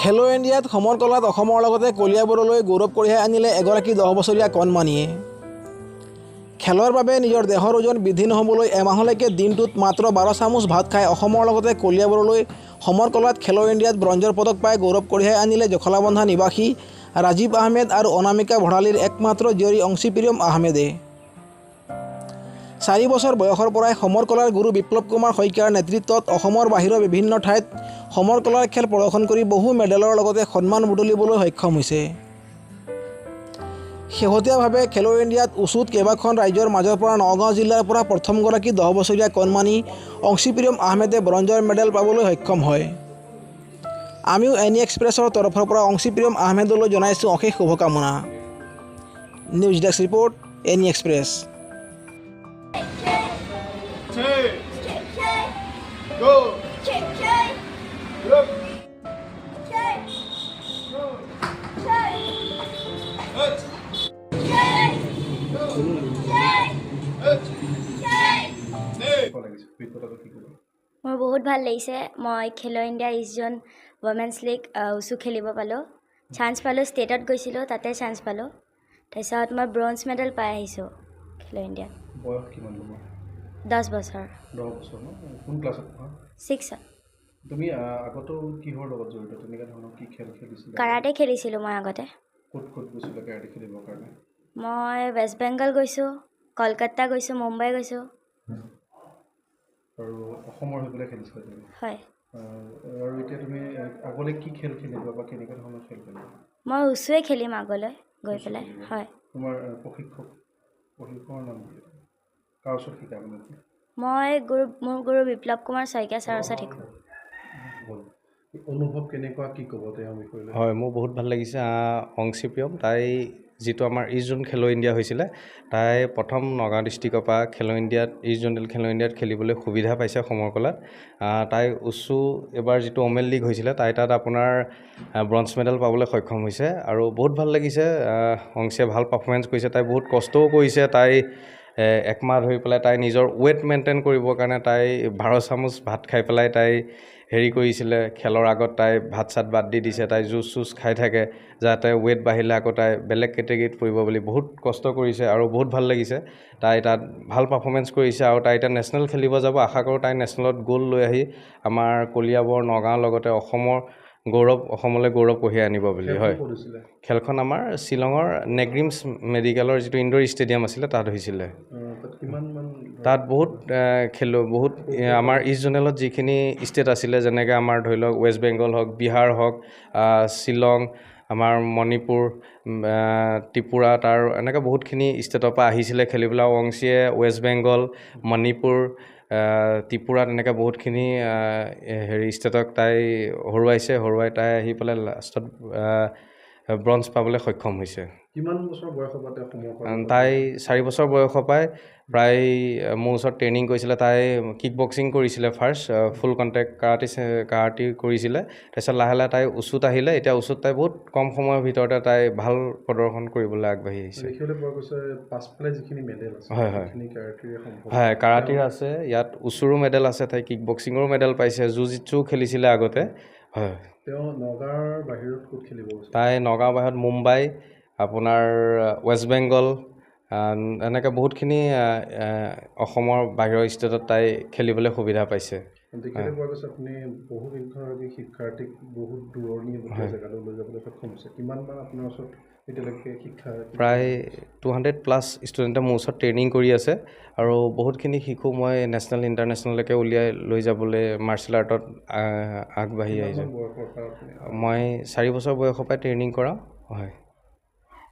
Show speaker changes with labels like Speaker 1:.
Speaker 1: খেলো ইণ্ডিয়াত সমৰ কলাত অসমৰ লগতে কলিয়াবৰলৈ গৌৰৱ কঢ়িয়াই আনিলে এগৰাকী 10 বছৰীয়া কণমানিয়ে। খেলৰ বাবে নিজৰ দেহৰ ওজন বৃদ্ধি নহ'বলৈ এমাহলৈকে দিনটোত মাত্ৰ 12 চামুচ ভাত খাই অসমৰ লগতে কলিয়াবৰলৈ সমৰ কলাত খেলো ইণ্ডিয়াত ব্ৰঞ্জৰ পদক পাই গৌৰৱ কঢ়িয়াই আনিলে জখলাবন্ধা নিবাসী ৰাজীৱ আহমেদ আৰু অনামিকা ভৰালীৰ একমাত্ৰ জীয়ৰী অংশীপ্ৰিয়ম আহমেদে। 4 বছৰ বয়সৰ পৰাই সমৰ কলাৰ গুৰু বিপ্লৱ কুমাৰ শইকীয়াৰ নেতৃত্বত অসমৰ বাহিৰৰ বিভিন্ন ঠাইত সমৰ কলাৰ খেল প্ৰদৰ্শন কৰি বহু মেডেলৰ লগতে সন্মান বুটলিবলৈ সক্ষম হৈছে। শেহতীয়াভাৱে খেলো ইণ্ডিয়াত উচুত কেইবাখন ৰাজ্যৰ মাজৰ পৰা নগাঁও জিলাৰ পৰা প্ৰথমগৰাকী 10 বছৰীয়া কণমানি অংশীপ্ৰিয়ম আহমেদে ব্ৰঞ্জৰ মেডেল পাবলৈ সক্ষম হয়। আমিও এনি এক্সপ্ৰেছৰ তৰফৰ পৰা অংশীপ্ৰিয়ম আহমেদলৈ জনাইছোঁ অশেষ শুভকামনা। News desk report, any express.
Speaker 2: মোৰ বহুত ভাল লাগিছে। মই খেলো ইণ্ডিয়া ইষ্টজন ৱমেন্স লীগ উচু খেলিব পালোঁ, চান্স পালোঁ, ষ্টেটত গৈছিলোঁ, তাতে চান্স পালোঁ। তাৰপিছত মই ব্ৰঞ্জ মেডেল পাই আহিছোঁ খেলো ইণ্ডিয়াত।
Speaker 3: বয়স কিমান তোমাৰ?
Speaker 2: 10 বছৰ।
Speaker 3: 10 বছৰ ন? কোন ক্লাছত পঢ়া?
Speaker 2: 6ত।
Speaker 3: তুমি আগতেও কিহৰ লগত জড়িত? তেনেকুৱা ধৰণৰ কি খেল খেলিছিলা?
Speaker 2: কাৰাটে খেলিছিলোঁ মই আগতে।
Speaker 3: ক'ত ক'ত গৈছিলা কাৰাটে খেলিবৰ কাৰণে?
Speaker 2: মই ৱেষ্ট বেংগল গৈছোঁ, কলকাতা গৈছোঁ, মুম্বাই গৈছোঁ।
Speaker 3: আৰু অসমৰ হৈ পেলাই খেলিছিলা তুমি?
Speaker 2: হয়।
Speaker 3: আৰু এতিয়া তুমি আগলৈ কি খেল খেলিবা বা কেনেকুৱা ধৰণৰ খেল খেলিবা?
Speaker 2: মই উচুৱে খেলিম আগলৈ গৈ পেলাই। হয়।
Speaker 3: তোমাৰ প্ৰশিক্ষকৰ নাম কি? কাৰ ওচৰত শিকা মানে?
Speaker 2: মই মোৰ গুৰু বিপ্লৱ কুমাৰ শইকীয়া ছাৰৰ ওচৰত শিকোঁ।
Speaker 3: অনুভৱ কেনেকুৱা, কি ক'ব তেওঁৰ বিষয়ে?
Speaker 4: হয়, মোৰ বহুত ভাল লাগিছে। অংশীপ্ৰিয়ম তাই যিটো আমাৰ ইষ্ট জোন খেলো ইণ্ডিয়া হৈছিলে, তাই প্ৰথম নগাঁও ডিষ্ট্ৰিক্টৰ পৰা খেলো ইণ্ডিয়াত ইষ্ট জোনেল খেলো ইণ্ডিয়াত খেলিবলৈ সুবিধা পাইছে সমৰ কলাত। তাই উচু এবাৰ যিটো অমেন লীগ হৈছিলে, তাই তাত আপোনাৰ ব্ৰঞ্জ মেডেল পাবলৈ সক্ষম হৈছে। আৰু বহুত ভাল লাগিছে, অংশীয়ে ভাল পাৰফৰ্মেঞ্চ কৰিছে। তাই বহুত কষ্টও কৰিছে। তাই একমাহ ধৰি পেলাই তাই নিজৰ ৱেইট মেইনটেইন কৰিবৰ কাৰণে তাই 12 চামুচ ভাত খাই পেলাই তাই হেৰি কৰিছিলে। খেলৰ আগত তাই ভাত চাত বাদ দি দিছে, তাই জুচ চুচ খাই থাকে যাতে ৱেইট বাঢ়িলে আকৌ তাই বেলেগ কেটেগৰীত পৰিব বুলি বহুত কষ্ট কৰিছে। আৰু বহুত ভাল লাগিছে, তাই তাত ভাল পাৰফৰ্মেঞ্চ কৰিছে। আৰু তাই এতিয়া নেশ্যনেল খেলিব যাব। আশা কৰোঁ তাই নেশ্যনেলত গ'ল্ড লৈ আহি আমাৰ কলিয়াবৰ, নগাঁৱৰ লগতে অসমলৈ গৌৰৱ কঢ়িয়াই আনিব বুলি। হয়, খেলখন আমাৰ শ্বিলঙৰ নেগ্ৰিমছ মেডিকেলৰ যিটো ইনডোৰ ষ্টেডিয়াম আছিলে তাত হৈছিলে। তাত বহুত আমাৰ ইষ্ট জোনেলত যিখিনি ষ্টেট আছিলে, যেনেকৈ আমাৰ ধৰি লওক ৱেষ্ট বেংগল হওক, বিহাৰ হওক, শ্বিলং, আমাৰ মণিপুৰ, ত্ৰিপুৰা, তাৰ এনেকৈ বহুতখিনি ষ্টেটৰ পৰা আহিছিলে খেলিবলৈ। অংশীয়ে ৱেষ্ট বেংগল, মণিপুৰ, ত্ৰিপুৰাত এনেকৈ বহুতখিনি ষ্টেটক তাই হৰুৱাই তাই আহি পেলাই লাষ্টত ব্ৰঞ্জ পাবলৈ সক্ষম হৈছে।
Speaker 3: কিমান বছৰ বয়সৰ পৰা
Speaker 4: তাই 4 বছৰ বয়সৰ পৰাই প্ৰায় মোৰ ওচৰত ট্ৰেইনিং কৰিছিলে। তাই কিক বক্সিং কৰিছিলে ফাৰ্ষ্ট, ফুল কণ্টেক্ট কাৰাটে কৰিছিলে। তাৰপিছত লাহে লাহে তাই উচুত আহিলে। এতিয়া উচুত তাই বহুত কম সময়ৰ ভিতৰতে তাই ভাল প্ৰদৰ্শন কৰিবলৈ আগবাঢ়ি আহিছে। হয় হয় হয়, কাৰাটেৰ আছে, ইয়াত উচুৰো মেডেল আছে, তাই কিক বক্সিঙৰো মেডেল পাইছে, জুজিটছুও খেলিছিলে আগতে। হয়,
Speaker 3: তেওঁ নগাঁৱৰ বাহিৰত ক'ত খেলিব?
Speaker 4: তাই নগাঁৱৰ বাহিৰত মুম্বাই, আপোনাৰ ৱেষ্ট বেংগল, এনেকৈ বহুতখিনি অসমৰ বাহিৰৰ ষ্টেটত তাই খেলিবলৈ সুবিধা পাইছে।
Speaker 3: আপুনি বহুকেইগৰাকী শিক্ষাৰ্থীক বহুত দূৰণি জেগালৈ লৈ যাবলৈ সক্ষম হৈছে। কিমানমান আপোনাৰ ওচৰত এতিয়ালৈকে
Speaker 4: প্ৰায় 200+ ষ্টুডেণ্টে মোৰ ওচৰত ট্ৰেইনিং কৰি আছে। আৰু বহুতখিনি শিশু মই নেশ্যনেল ইণ্টাৰনেশ্যনেললৈকে উলিয়াই লৈ যাবলৈ মাৰ্চেল আৰ্টত আগবাঢ়ি আহিছোঁ। মই 4 বছৰ বয়সৰ পৰাই ট্ৰেইনিং কৰাওঁ। হয়।